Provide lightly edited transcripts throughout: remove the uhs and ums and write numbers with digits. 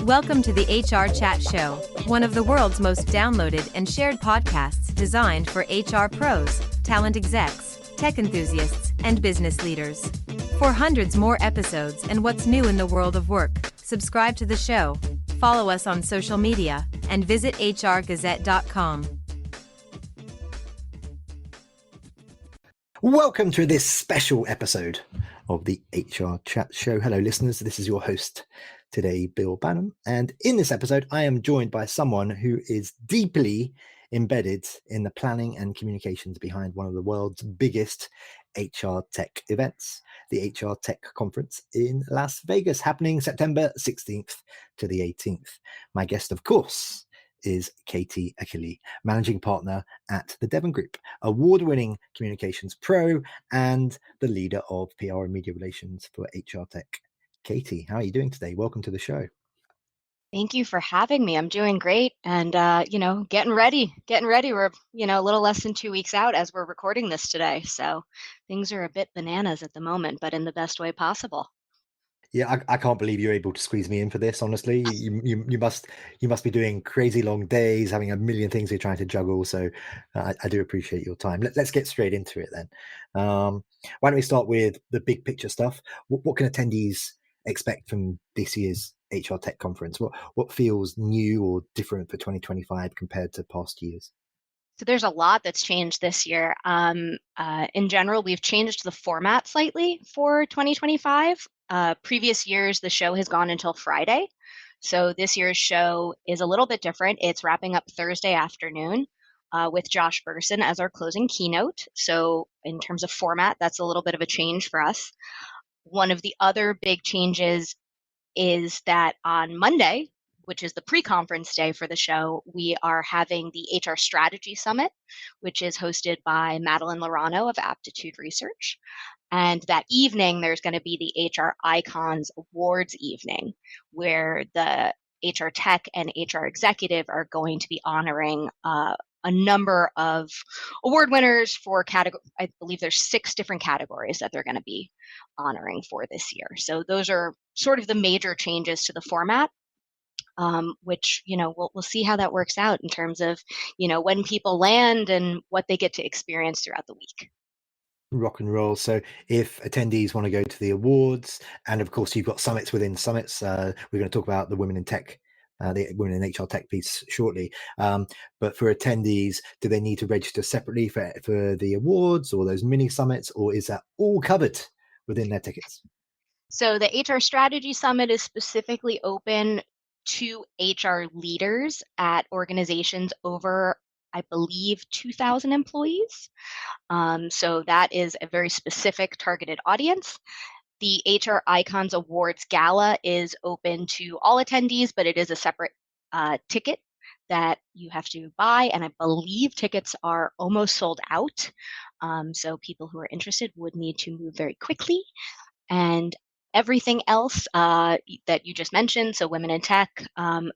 Welcome to the HR Chat Show, one of the world's most downloaded and shared podcasts designed for HR pros, talent execs, tech enthusiasts, and business leaders. For hundreds more episodes and what's new in the world of work, subscribe to the show, follow us on social media, and visit HRgazette.com. Welcome to this special episode of the HR Chat Show. Hello, listeners. This is your host today, Bill Banham. And in this episode, I am joined by someone who is deeply embedded in the planning and communications behind one of the world's biggest HR tech events, the HR Tech Conference in Las Vegas, happening September 16th to the 18th. My guest, of course, is Katie Achille, managing partner at the Devon Group, award-winning communications pro, and the leader of PR and media relations for HR Tech. Katie, how are you doing today? Welcome to the show. Thank you for having me. I'm doing great, and getting ready. We're a little less than 2 weeks out as we're recording this today, so things are a bit bananas at the moment, but in the best way possible. Yeah, I can't believe you're able to squeeze me in for this. Honestly, you must be doing crazy long days, having a million things you're trying to juggle. So I do appreciate your time. Let's get straight into it then. Why don't we start with the big picture stuff? What can attendees expect from this year's HR Tech Conference? What feels new or different for 2025 compared to past years? So there's a lot that's changed this year. In general, we've changed the format slightly for 2025. Previous years, the show has gone until Friday. So this year's show is a little bit different. It's wrapping up Thursday afternoon with Josh Bersin as our closing keynote. So in terms of format, that's a little bit of a change for us. One of the other big changes is that on Monday, which is the pre-conference day for the show, we are having the HR Strategy Summit, which is hosted by Madeline Lorano of Aptitude Research. And that evening, there's going to be the HR Icons Awards evening, where the HR Tech and HR Executive are going to be honoring a number of award winners for I believe there's 6 different categories that they're going to be honoring for this year. So those are sort of the major changes to the format. Which, we'll see how that works out in terms of, when people land and what they get to experience throughout the week. Rock and roll. So if attendees want to go to the awards, and of course you've got summits within summits, we're going to talk about the Women in Tech, the Women in HR Tech piece shortly. But for attendees, do they need to register separately for the awards or those mini summits, or is that all covered within their tickets? So the HR Strategy Summit is specifically open to HR leaders at organizations over, I believe, 2,000 employees. So that is a very specific targeted audience. The HR Icons Awards Gala is open to all attendees, but it is a separate ticket that you have to buy, and I believe tickets are almost sold out. So people who are interested would need to move very quickly. And everything else that you just mentioned, so Women in Tech,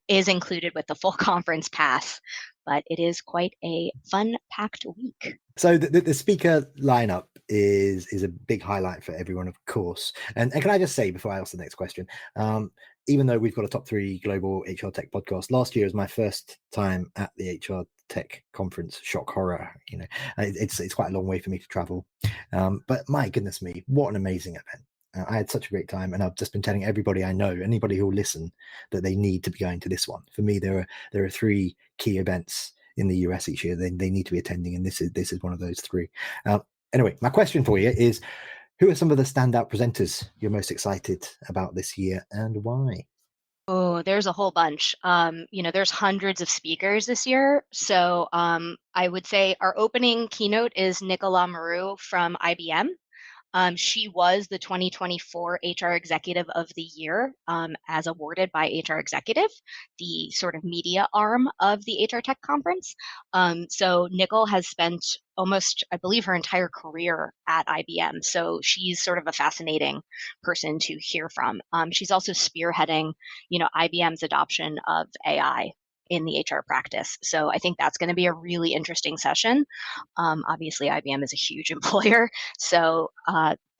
is included with the full conference pass, but it is quite a fun, packed week. So the speaker lineup is a big highlight for everyone, of course. And can I just say, before I ask the next question, even though we've got a top 3 global HR Tech podcast, last year was my first time at the HR Tech Conference. Shock horror, it's quite a long way for me to travel. But my goodness me, what an amazing event. I had such a great time, and I've just been telling everybody I know, anybody who will listen, that they need to be going to this one. For me, there are 3 key events in the US each year they need to be attending, and this is one of those 3. Anyway, my question for you is, who are some of the standout presenters you're most excited about this year, and why? Oh, there's a whole bunch. There's hundreds of speakers this year. So I would say our opening keynote is Nicola Maru from IBM. She was the 2024 HR Executive of the Year as awarded by HR Executive, the sort of media arm of the HR Tech Conference. So Nicole has spent almost, I believe, her entire career at IBM. So she's sort of a fascinating person to hear from. She's also spearheading, IBM's adoption of AI in the HR practice. So I think that's going to be a really interesting session. Obviously, IBM is a huge employer. So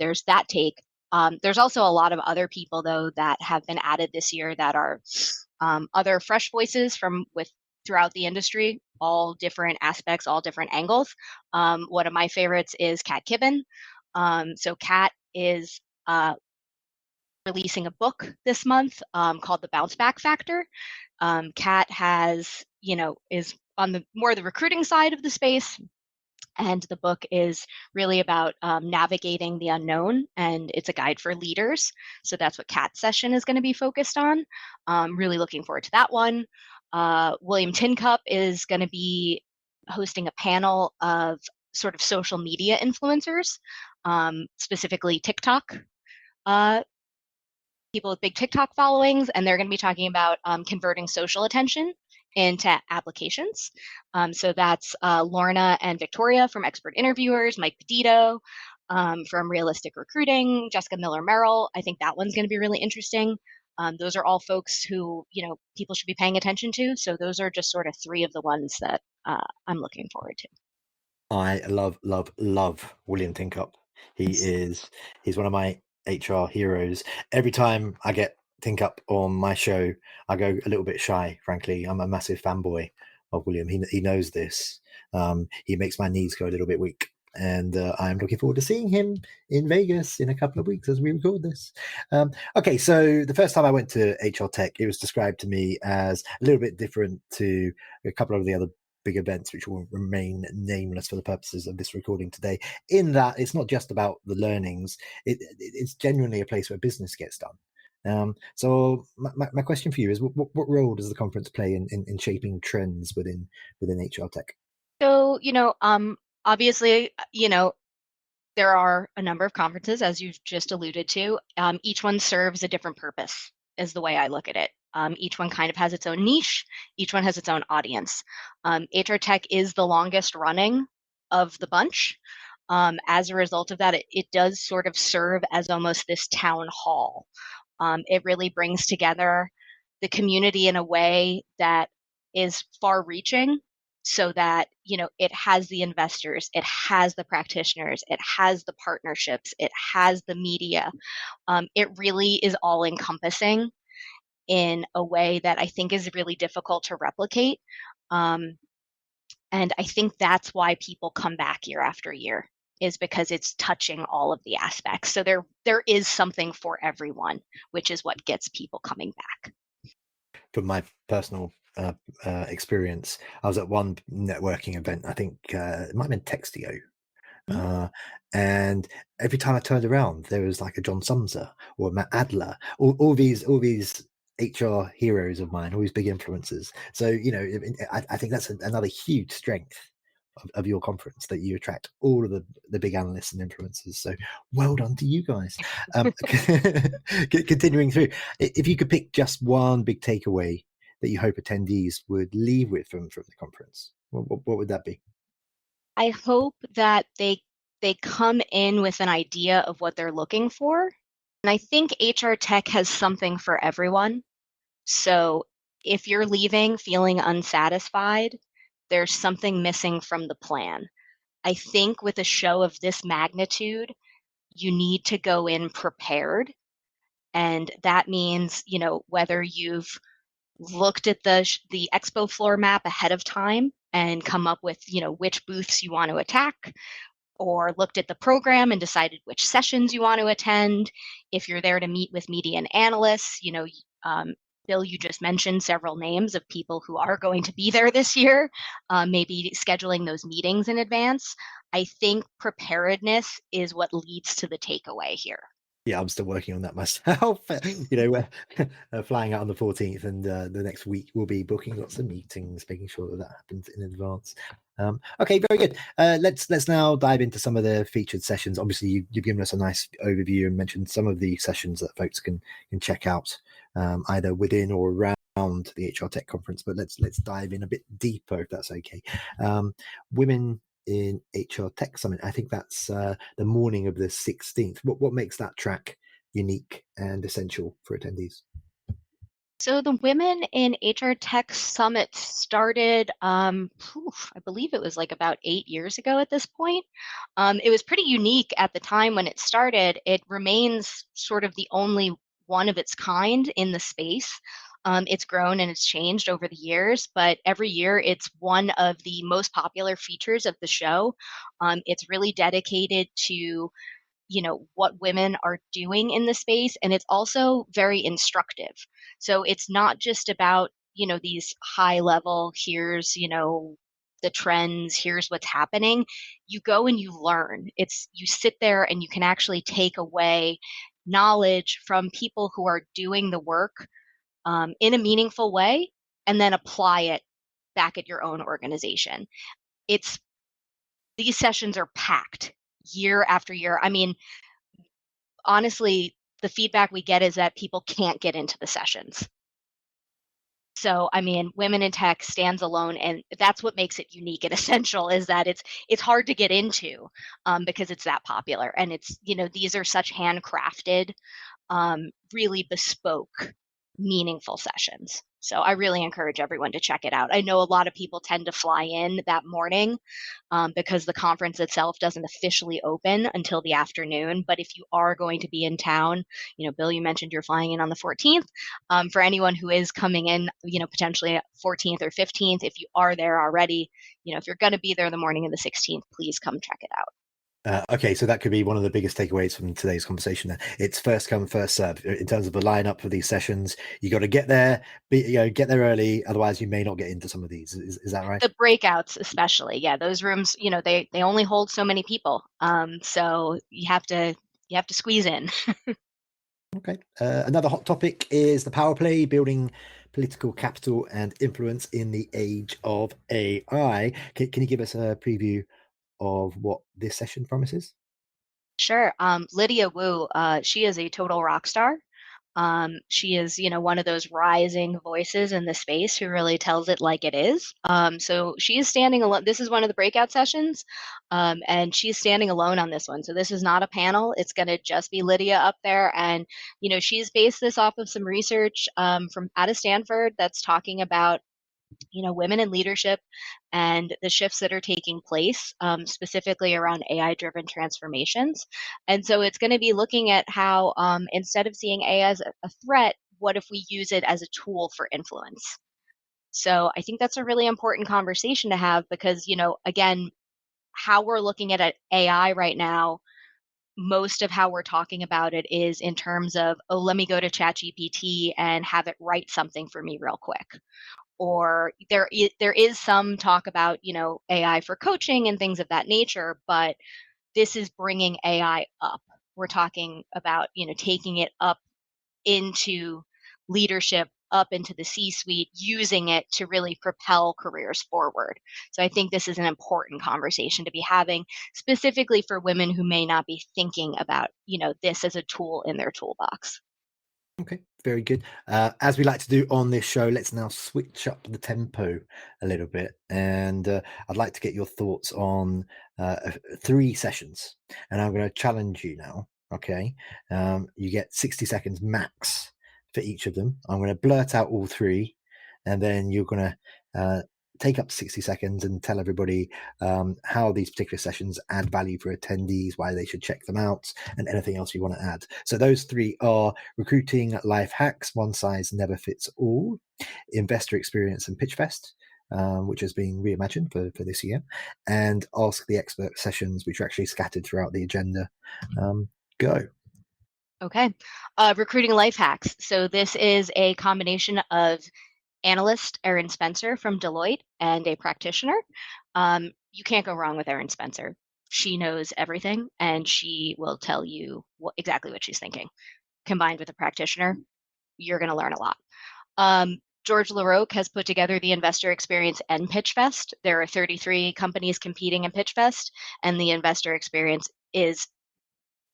there's that take. There's also a lot of other people, though, that have been added this year that are other fresh voices throughout the industry, all different aspects, all different angles. One of my favorites is Kat Kibben. So Kat is releasing a book this month called The Bounce Back Factor. Kat is on the recruiting side of the space, and the book is really about navigating the unknown, and it's a guide for leaders. So that's what Kat's session is going to be focused on. Really looking forward to that one. William Tincup is going to be hosting a panel of sort of social media influencers, specifically TikTok people with big TikTok followings, and they're going to be talking about converting social attention into applications. So that's Lorna and Victoria from Expert Interviewers, Mike Pedito from Realistic Recruiting, Jessica Miller-Merrill. I think that one's going to be really interesting. Those are all folks who, people should be paying attention to. So those are just sort of three of the ones that I'm looking forward to. I love William Tincup. He's one of my HR heroes. Every time I get Tincup on my show, I go a little bit shy, frankly. I'm a massive fanboy of William. He knows this. He makes my knees go a little bit weak. And I'm looking forward to seeing him in Vegas in a couple of weeks as we record this. Okay, so the first time I went to HR Tech, it was described to me as a little bit different to a couple of the other big events, which will remain nameless for the purposes of this recording today, in that it's not just about the learnings, it's genuinely a place where business gets done. So my question for you is, what role does the conference play in shaping trends within HR Tech? So, obviously, there are a number of conferences, as you've just alluded to. Each one serves a different purpose, is the way I look at it. Each one kind of has its own niche. Each one has its own audience. HR Tech is the longest running of the bunch. As a result of that, it does sort of serve as almost this town hall. It really brings together the community in a way that is far-reaching, so that it has the investors, it has the practitioners, it has the partnerships, it has the media. It really is all-encompassing in a way that I think is really difficult to replicate. And I think that's why people come back year after year, is because it's touching all of the aspects. So there is something for everyone, which is what gets people coming back. From my personal experience, I was at one networking event, I think it might have been Textio. And every time I turned around, there was like a John Sumser or Matt Adler, all these HR heroes of mine, all these big influencers. So, I think that's another huge strength of your conference, that you attract all of the big analysts and influencers. So well done to you guys. Continuing through, if you could pick just one big takeaway that you hope attendees would leave with from the conference, what would that be? I hope that they come in with an idea of what they're looking for. And I think HR Tech has something for everyone. So if you're leaving feeling unsatisfied, there's something missing from the plan. I think with a show of this magnitude, you need to go in prepared. And that means, whether you've looked at the expo floor map ahead of time and come up with, which booths you want to attack, or looked at the program and decided which sessions you want to attend. If you're there to meet with media and analysts, Bill, you just mentioned several names of people who are going to be there this year, maybe scheduling those meetings in advance. I think preparedness is what leads to the takeaway here. Yeah, I'm still working on that myself. We're flying out on the 14th, and the next week we'll be booking lots of meetings, making sure that happens in advance. Okay, very good. Let's now dive into some of the featured sessions. Obviously, you've given us a nice overview and mentioned some of the sessions that folks can check out, either within or around the HR Tech conference. But let's dive in a bit deeper, if that's okay. Women in HR Tech Summit. I think that's the morning of the 16th. What makes that track unique and essential for attendees? So the Women in HR Tech Summit started, I believe it was like about 8 years ago at this point. It was pretty unique at the time when it started. It remains sort of the only one of its kind in the space. It's grown and it's changed over the years, but every year it's one of the most popular features of the show. It's really dedicated to what women are doing in the space, and it's also very instructive. So it's not just about these high level, here's the trends, here's what's happening. You go and you learn. You sit there and you can actually take away knowledge from people who are doing the work in a meaningful way, and then apply it back at your own organization. These sessions are packed year after year. I mean, honestly, the feedback we get is that people can't get into the sessions. So, I mean, Women in Tech stands alone, and that's what makes it unique and essential, is that it's hard to get into because it's that popular, and these are such handcrafted, really bespoke, meaningful sessions. So I really encourage everyone to check it out. I know a lot of people tend to fly in that morning because the conference itself doesn't officially open until the afternoon. But if you are going to be in town, Bill, you mentioned you're flying in on the 14th. For anyone who is coming in, potentially 14th or 15th, if you are there already, if you're going to be there the morning of the 16th, please come check it out. Okay, so that could be one of the biggest takeaways from today's conversation. There, it's first come, first serve in terms of the lineup for these sessions. You got to get there, get there early, otherwise you may not get into some of these. Is that right? The breakouts, especially, yeah, those rooms, they only hold so many people, so you have to squeeze in. Okay. Another hot topic is the power play, building political capital and influence in the age of AI. Can you give us a preview of what this session promises? Sure. Lydia Wu, she is a total rock star. She is, one of those rising voices in the space who really tells it like it is. So she is standing alone. This is one of the breakout sessions, and she's standing alone on this one. So this is not a panel. It's going to just be Lydia up there. And, she's based this off of some research from out of Stanford that's talking about women in leadership and the shifts that are taking place, specifically around AI-driven transformations. And so it's going to be looking at how instead of seeing AI as a threat, what if we use it as a tool for influence? So I think that's a really important conversation to have because, again, how we're looking at AI right now, most of how we're talking about it is in terms of, oh, let me go to ChatGPT and have it write something for me real quick. Or there is some talk about AI for coaching and things of that nature, but this is bringing AI up. We're talking about taking it up into leadership, up into the C-suite, using it to really propel careers forward. So I think this is an important conversation to be having, specifically for women who may not be thinking about this as a tool in their toolbox. Okay, very good. As we like to do on this show, let's now switch up the tempo a little bit. And I'd like to get your thoughts on 3 sessions. And I'm going to challenge you now. Okay. You get 60 seconds max for each of them. I'm going to blurt out all 3. And then you're going to take up 60 seconds and tell everybody how these particular sessions add value for attendees, why they should check them out, and anything else you want to add. So those 3 are recruiting life hacks, one size never fits all, investor experience and pitch fest, which has been reimagined for this year, and ask the expert sessions, which are actually scattered throughout the agenda. Go. Okay. Recruiting life hacks. So this is a combination of analyst Erin Spencer from Deloitte and a practitioner. You can't go wrong with Erin Spencer. She knows everything and she will tell you exactly what she's thinking. Combined with a practitioner, you're going to learn a lot. George LaRoque has put together the Investor Experience and Pitch Fest. There are 33 companies competing in Pitch Fest, and the Investor Experience is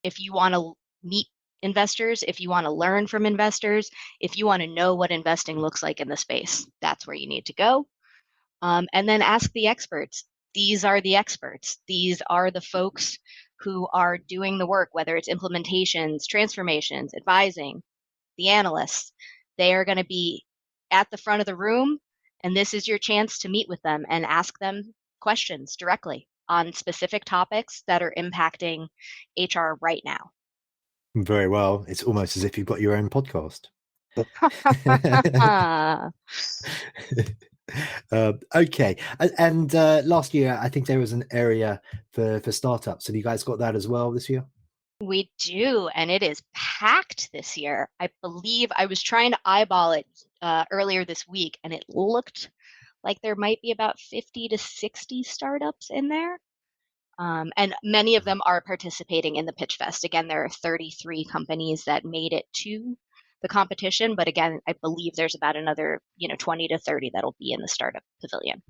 if you want to meet investors, if you want to learn from investors, if you want to know what investing looks like in the space, that's where you need to go. And then ask the experts. These are the experts. These are the folks who are doing the work, whether it's implementations, transformations, advising, the analysts. They are going to be at the front of the room, and this is your chance to meet with them and ask them questions directly on specific topics that are impacting HR right now. Very well. It's almost as if you've got your own podcast. Okay. And last year, I think there was an area for startups. Have you guys got that as well this year? We do, and it is packed this year. I believe I was trying to eyeball it earlier this week, and it looked like there might be about 50 to 60 startups in there. And many of them are participating in the Pitch Fest. Again, there are 33 companies that made it to the competition, but again, I believe there's about another 20 to 30 that'll be in the Startup Pavilion.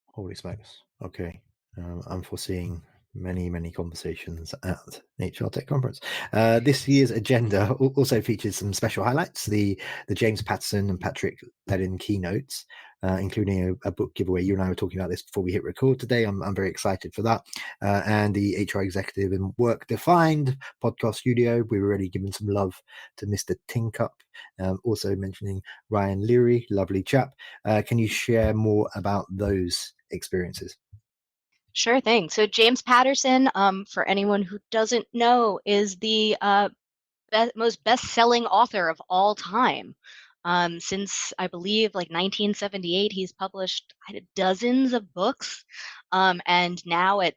Holy smokes. Okay. I'm foreseeing many conversations at HR Tech Conference. This year's agenda also features some special highlights: the James Patterson and Patrick Ledin keynotes, including a book giveaway. You and I were talking about this before we hit record today. I'm very excited for that. And the HR Executive and Work Defined podcast studio. We've already given some love to Mr. Tinkup. Also mentioning Ryan Leary, lovely chap. Can you share more about those experiences? Sure thing. So James Patterson, for anyone who doesn't know, is the most best-selling author of all time. Since I believe like 1978, he's published dozens of books, and now at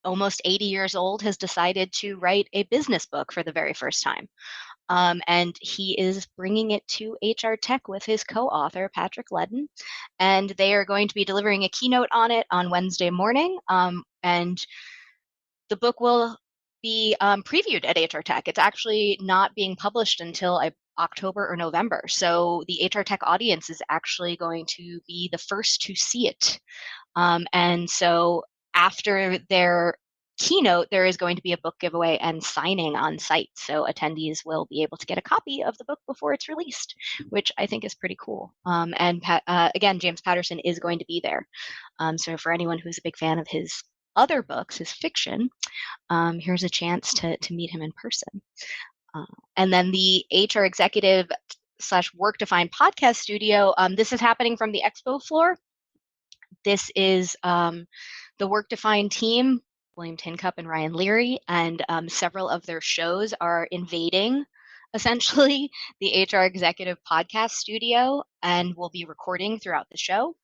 almost 80 years old, has decided to write a business book for the very first time. And he is bringing it to HR Tech with his co-author, Patrick Ledin. And they are going to be delivering a keynote on it on Wednesday morning. And the book will be previewed at HR Tech. It's actually not being published until October or November. So the HR Tech audience is actually going to be the first to see it. And so after their keynote, there is going to be a book giveaway and signing on site. So attendees will be able to get a copy of the book before it's released, which I think is pretty cool. And again, James Patterson is going to be there. So for anyone who's a big fan of his other books, his fiction, here's a chance to meet him in person. And then the HR Executive / Work Defined podcast studio, this is happening from the expo floor. This is the Work Defined team, William Tincup and Ryan Leary, and several of their shows are invading essentially the HR Executive podcast studio and will be recording throughout the show.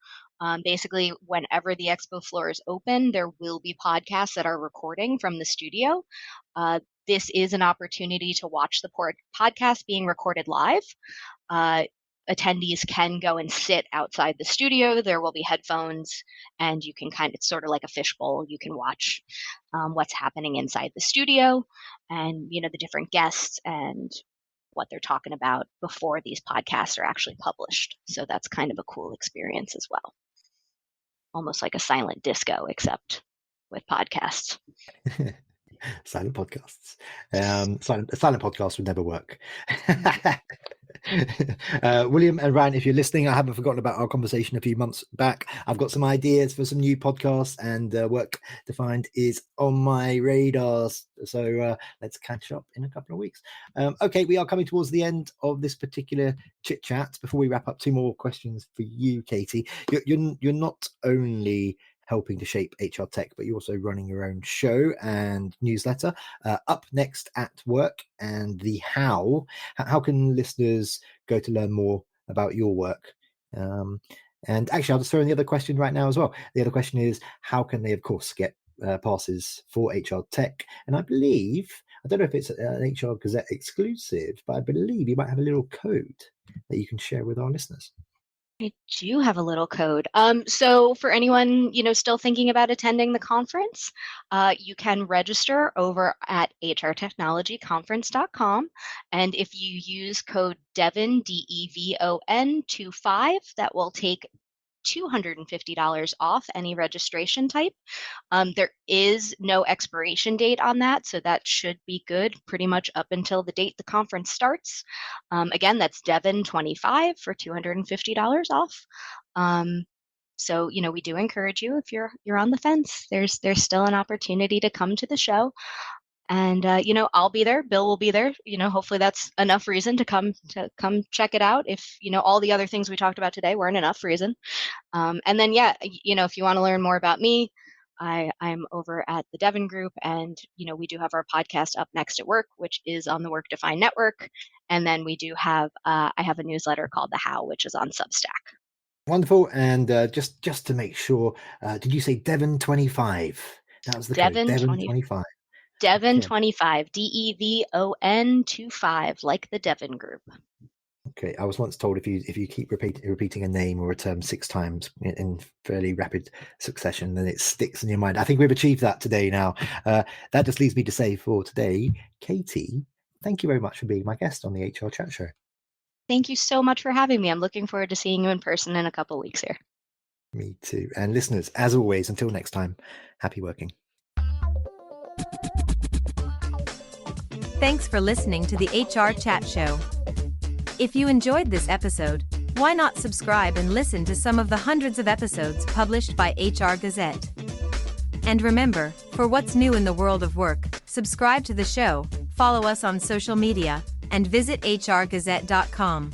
Basically, whenever the expo floor is open, there will be podcasts that are recording from the studio. This is an opportunity to watch the podcast being recorded live. Attendees can go and sit outside the studio. There will be headphones, and you can it's sort of like a fishbowl. You can watch what's happening inside the studio and, the different guests and what they're talking about before these podcasts are actually published. So that's kind of a cool experience as well. Almost like a silent disco, except with podcasts. Silent podcasts. Silent podcasts would never work. William and Ryan, if you're listening, I haven't forgotten about our conversation a few months back. I've got some ideas for some new podcasts, and Work Defined is on my radar. So let's catch up in a couple of weeks. Okay, we are coming towards the end of this particular chit chat. Before we wrap up, two more questions for you, Katie. You're not only helping to shape HR Tech, but you're also running your own show and newsletter, Up Next at Work, and the How can listeners go to learn more about your work? And actually, I'll just throw in the other question right now as well. The other question is, how can they, of course, get passes for HR Tech? And I believe, I don't know if it's an HR Gazette exclusive, but I believe you might have a little code that you can share with our listeners. I do have a little code. So for anyone, still thinking about attending the conference, you can register over at hrtechnologyconference.com. And if you use code DEVON, DEVON 25, that will take $250 off any registration type. There is no expiration date on that, so that should be good pretty much up until the date the conference starts. Again, that's Devon 25 for $250 off. So, we do encourage you, if you're on the fence, there's still an opportunity to come to the show. And I'll be there. Bill will be there. Hopefully that's enough reason to come check it out. If all the other things we talked about today weren't enough reason. And then if you want to learn more about me, I'm over at the Devon Group, and we do have our podcast Up Next at Work, which is on the Work Defined Network. And then we do have, I have a newsletter called The How, which is on Substack. Wonderful. And just to make sure, did you say Devon 25? That was the Devon code. Devon 20 25. Devon Okay. 25, DEVON 25, like the Devon Group. Okay, I was once told if you keep repeating a name or a term 6 times in fairly rapid succession, then it sticks in your mind. I think we've achieved that today. Now, that just leads me to say for today, Katie, thank you very much for being my guest on the HR Chat Show. Thank you so much for having me. I'm looking forward to seeing you in person in a couple of weeks here. Me too. And listeners, as always, until next time, happy working. Thanks for listening to the HR Chat Show. If you enjoyed this episode, why not subscribe and listen to some of the hundreds of episodes published by HR Gazette? And remember, for what's new in the world of work, subscribe to the show, follow us on social media, and visit hrgazette.com.